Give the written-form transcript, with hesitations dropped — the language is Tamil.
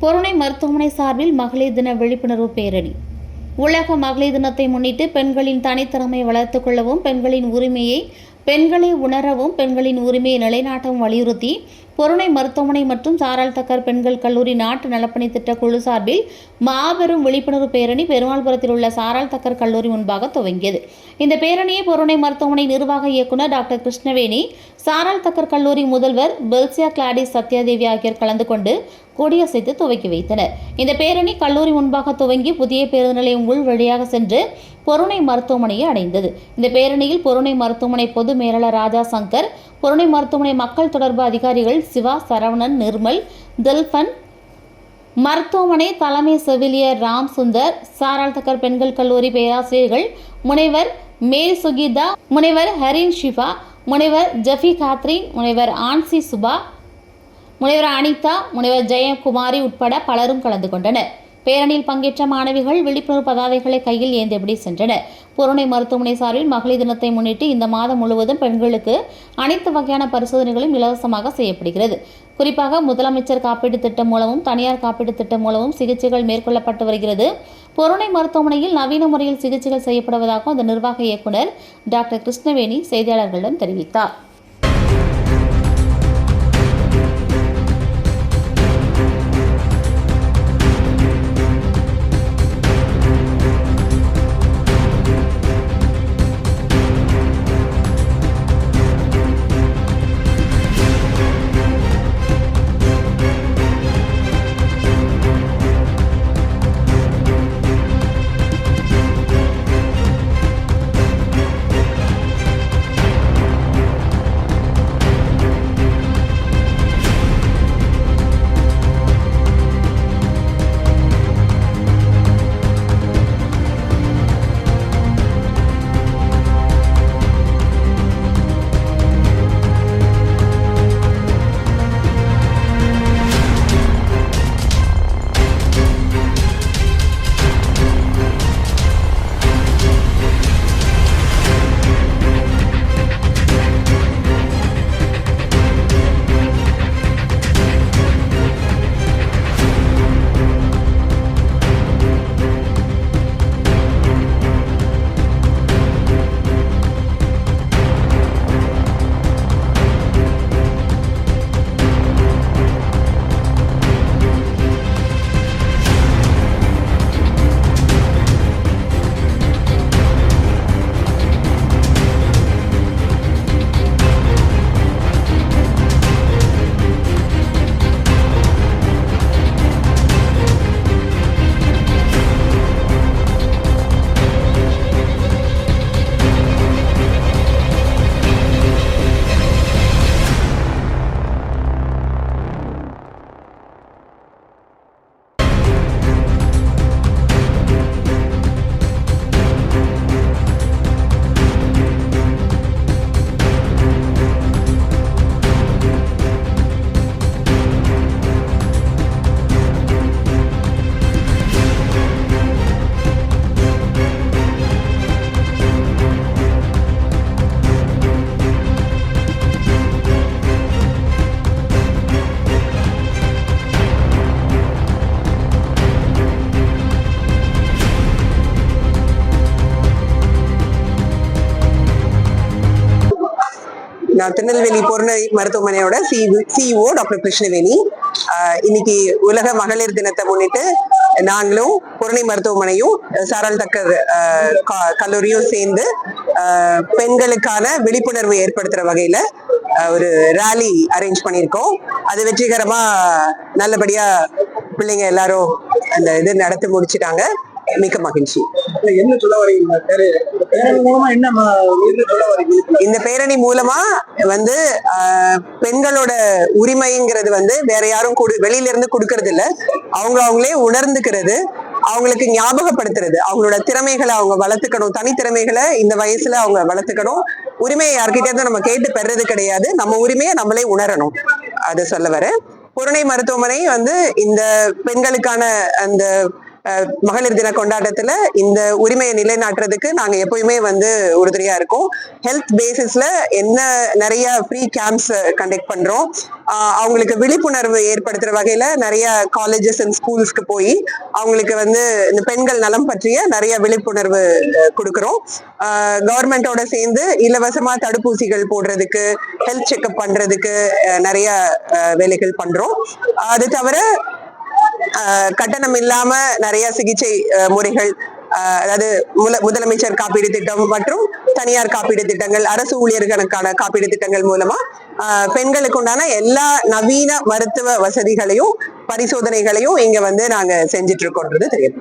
பொருணை மருத்துவமனை சார்பில் மகளிர் தின விழிப்புணர்வு பேரணி. உலக மகளிர் தினத்தை முன்னிட்டு பெண்களின் தனித்திறமையை வளர்த்துக் கொள்ளவும், பெண்களின் உரிமையை பெண்களை உணரவும், பெண்களின் உரிமையை நிலைநாட்டவும் வலியுறுத்தி பொருணை மருத்துவமனை மற்றும் சாராள் தக்கர் பெண்கள் கல்லூரி நாட்டு நலப்பணி திட்ட குழு சார்பில் மாபெரும் விழிப்புணர்வு பேரணி பெருமாள்புரத்தில் உள்ள சாராள் தக்கர் கல்லூரி முன்பாக துவங்கியது. இந்த பேரணியை பொருணை மருத்துவமனை நிர்வாக இயக்குநர் டாக்டர் கிருஷ்ணவேணி, சாராள் தக்கர் கல்லூரி முதல்வர் பெல்சியா கிளாடிஸ் சத்யாதேவி ஆகியோர் கலந்து கொண்டு கொடியசைத்து துவக்கி வைத்தனர். இந்த பேரணி கல்லூரி முன்பாக துவங்கி புதிய பேருந்து நிலையம் உள் வழியாக சென்று பொருணை மருத்துவமனையை அடைந்தது. இந்த பேரணியில் பொருணை மருத்துவமனை பொது மேலாளர் ராஜா சங்கர், பொருணை மருத்துவமனை மக்கள் தொடர்பு அதிகாரிகள் சிவா, சரவணன், நிர்மல், தில்பன், மருத்துவமனை தலைமை செவிலியர் ராம் சுந்தர், சாராள் தக்கர் பெண்கள் கல்லூரி பேராசிரியர்கள் முனைவர் மேரி சுகீதா, முனைவர் ஹரின் ஷிஃபா, முனைவர் ஜெஃபி காத்ரின், முனைவர் ஆன்சி சுபா, முனைவர் அனிதா, முனைவர் ஜெயக்குமாரி உட்பட பலரும் கலந்து கொண்டனர். பேரணியில் பங்கேற்ற மாணவிகள் விழிப்புணர்வு பதாதைகளை கையில் ஏந்தியபடி சென்றனர். பொருணை மருத்துவமனை சார்பில் மகளிர் தினத்தை முன்னிட்டு இந்த மாதம் முழுவதும் பெண்களுக்கு அனைத்து வகையான பரிசோதனைகளும் இலவசமாக செய்யப்படுகிறது. குறிப்பாக முதலமைச்சர் காப்பீட்டு திட்டம் மூலமும் தனியார் காப்பீட்டு திட்டம் மூலமும் சிகிச்சைகள் மேற்கொள்ளப்பட்டு வருகிறது. பொருணை மருத்துவமனையில் நவீன முறையில் சிகிச்சைகள் செய்யப்படுவதாகவும் அந்த நிர்வாக இயக்குநர் டாக்டர் கிருஷ்ணவேணி செய்தியாளர்களிடம் தெரிவித்தார். நான் திருநெல்வேலி பொருணை மருத்துவமனையோட சிஇஓ டாக்டர் கிருஷ்ணவேணி. இன்னைக்கு உலக மகளிர் தினத்தை முன்னிட்டு நாங்களும் பொருணை மருத்துவமனையும் சாராள் தக்கர் கல்லூரியும் சேர்ந்து பெண்களுக்கான விழிப்புணர்வு ஏற்படுத்துற வகையில ஒரு ரேலி அரேஞ்ச் பண்ணியிருக்கோம். அது வெற்றிகரமா நல்லபடியா பிள்ளைங்க எல்லாரும் அந்த இது நடத்தி முடிச்சிட்டாங்க. மிக்க மகிழ்ச்சி. என்ன சொல்ல வரீங்க? இந்த பேரணி மூலமா பெண்களோட உரிமைங்கிறது வேற யாரும் வெளியில இருந்து கொடுக்கறது இல்ல, அவங்களே உணர்ந்துக்கிறது, அவங்களுக்கு ஞாபகப்படுத்துறது, அவங்களோட திறமைகளை அவங்க வளர்த்துக்கணும், தனித்திறமைகளை இந்த வயசுல அவங்க வளர்த்துக்கணும். உரிமையை யார்கிட்ட இருந்து நம்ம கேட்டு பெறது கிடையாது, நம்ம உரிமையை நம்மளே உணரணும். அதை சொல்ல வர பொருணை மருத்துவமனை இந்த பெண்களுக்கான அந்த மகளிர் தின கொண்டாட்டத்துல இந்த உரிமையை நிலைநாட்டுறதுக்கு நாங்க எப்பயுமே வந்து உறுதுணையா இருக்கோம். ஹெல்த் பேசிஸ்ல என்ன நிறைய ஃப்ரீ கேம்ப்ஸ் கண்டக்ட் பண்றோம். அவங்களுக்கு விழிப்புணர்வு ஏற்படுத்துற வகையில நிறைய காலேஜஸ் அண்ட் ஸ்கூல்ஸ்க்கு போய் அவங்களுக்கு வந்து இந்த பெண்கள் நலம் பற்றிய நிறைய விழிப்புணர்வு கொடுக்கிறோம். கவர்மெண்டோட சேர்ந்து இலவசமா தடுப்பூசிகள் போடுறதுக்கு, ஹெல்த் செக்அப் பண்றதுக்கு நிறைய வேலைகள் பண்றோம். அது தவிர கட்டணம் இல்லாம நிறைய சிகிச்சை முறைகள், அதாவது முதலமைச்சர் காப்பீடு திட்டம் மற்றும் தனியார் காப்பீடு திட்டங்கள், அரசு ஊழியர்களுக்கான காப்பீடு திட்டங்கள் மூலமா பெண்களுக்கு உண்டான எல்லா நவீன மருத்துவ வசதிகளையும் பரிசோதனைகளையும் இங்க வந்து நாங்க செஞ்சிட்டு இருக்கோம்ன்றது தெரியும்.